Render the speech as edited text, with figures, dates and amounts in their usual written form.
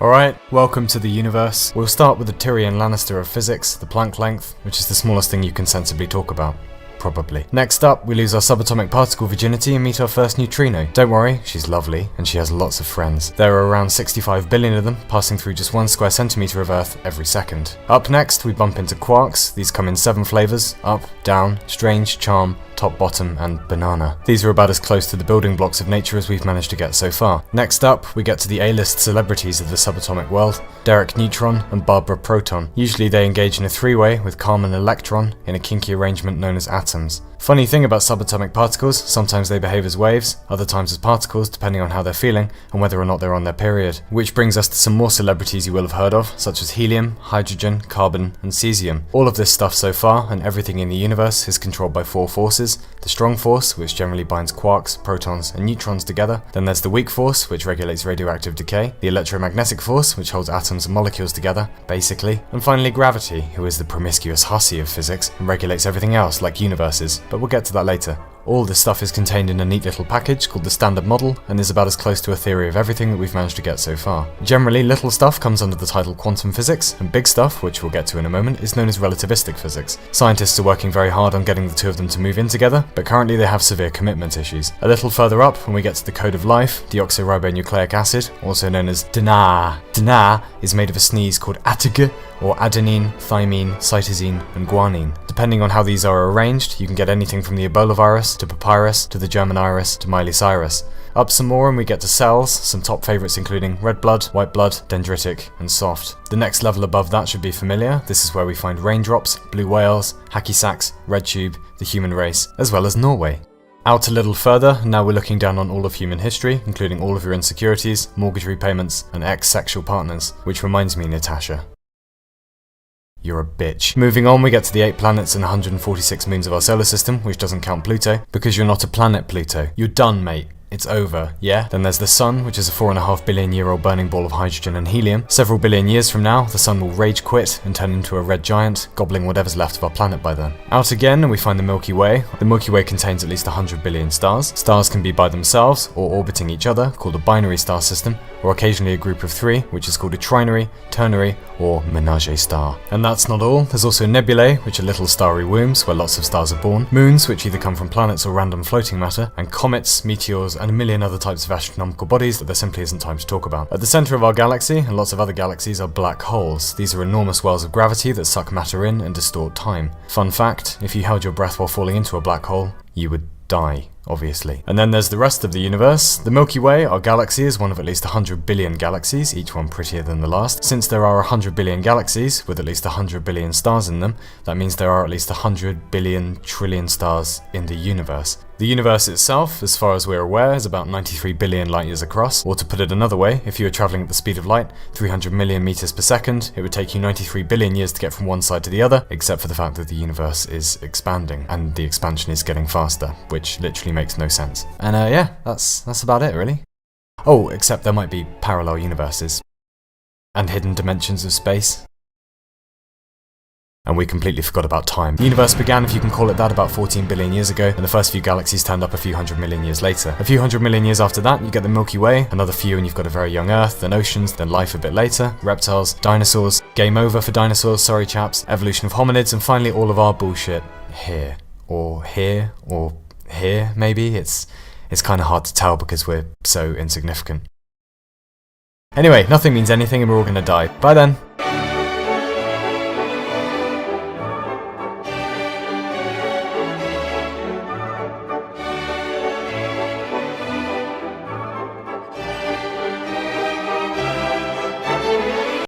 Alright, welcome to the universe. We'll start with the Tyrion Lannister of physics, the Planck length, which is the smallest thing you can sensibly talk about. Probably. Next up, we lose our subatomic particle virginity and meet our first neutrino. Don't worry, she's lovely, and she has lots of friends. There are around 65 billion of them, passing through just 1 square centimetre of Earth every second. Up next, we bump into quarks. These come in 7 flavours: up, down, strange, charm, top, bottom, and banana. These are about as close to the building blocks of nature as we've managed to get so far. Next up, we get to the A-list celebrities of the subatomic world: Derek Neutron and Barbara Proton. Usually they engage in a three-way with Carmen Electron in a kinky arrangement known as atoms. Funny thing about subatomic particles, sometimes they behave as waves, other times as particles depending on how they're feeling and whether or not they're on their period. Which brings us to some more celebrities you will have heard of, such as helium, hydrogen, carbon, and cesium. All of this stuff so far, and everything in the universe, is controlled by 4 forces: the strong force, which generally binds quarks, protons, and neutrons together; then there's the weak force, which regulates radioactive decay; the electromagnetic force, which holds atoms and molecules together, basically; and finally gravity, who is the promiscuous hussy of physics and regulates everything else like universes, but we'll get to that later. All this stuff is contained in a neat little package called the Standard Model, and is about as close to a theory of everything that we've managed to get so far. Generally, little stuff comes under the title quantum physics, and big stuff, which we'll get to in a moment, is known as relativistic physics. Scientists are working very hard on getting the two of them to move in together, but currently they have severe commitment issues. A little further up, when we get to the code of life, deoxyribonucleic acid, also known as DNA. DNA is made of a sneeze called ATG, or adenine, thymine, cytosine, and guanine. Depending on how these are arranged, you can get anything from the Ebola virus, to papyrus, to the German iris, to Miley Cyrus. Up some more and we get to cells, some top favourites including red blood, white blood, dendritic, and soft. The next level above that should be familiar. This is where we find raindrops, blue whales, hacky sacks, red tube, the human race, as well as Norway. Out a little further, now we're looking down on all of human history, including all of your insecurities, mortgage repayments, and ex-sexual partners. Which reminds me, Natasha, you're a bitch. Moving on, we get to the 8 planets and 146 moons of our solar system, which doesn't count Pluto, because you're not a planet, Pluto. You're done, mate. It's over, yeah? Then there's the Sun, which is a 4.5 billion year old burning ball of hydrogen and helium. Several billion years from now, the Sun will rage quit and turn into a red giant, gobbling whatever's left of our planet by then. Out again, and we find the Milky Way. The Milky Way contains at least 100 billion stars. Stars can be by themselves, or orbiting each other, called a binary star system, or occasionally a group of 3, which is called a trinary, ternary, or menage star. And that's not all. There's also nebulae, which are little starry wombs where lots of stars are born, moons, which either come from planets or random floating matter, and comets, meteors, and a million other types of astronomical bodies that there simply isn't time to talk about. At the centre of our galaxy, and lots of other galaxies, are black holes. These are enormous wells of gravity that suck matter in and distort time. Fun fact, if you held your breath while falling into a black hole, you would die, obviously. And then there's the rest of the universe. The Milky Way, our galaxy, is one of at least 100 billion galaxies, each one prettier than the last. Since there are 100 billion galaxies, with at least 100 billion stars in them, that means there are at least 100 billion trillion stars in the universe. The universe itself, as far as we're aware, is about 93 billion light years across, or to put it another way, if you were travelling at the speed of light, 300 million meters per second, it would take you 93 billion years to get from one side to the other, except for the fact that the universe is expanding, and the expansion is getting faster, which literally makes no sense. And yeah, that's about it, really. Oh, except there might be parallel universes, and hidden dimensions of space. And we completely forgot about time. The universe began, if you can call it that, about 14 billion years ago, and the first few galaxies turned up a few hundred million years later. A few hundred million years after that, you get the Milky Way, another few and you've got a very young Earth, then oceans, then life a bit later, reptiles, dinosaurs, game over for dinosaurs, sorry chaps, evolution of hominids, and finally all of our bullshit here. Or here, or here, maybe? It's kind of hard to tell because we're so insignificant. Anyway, nothing means anything and we're all gonna die. Bye then!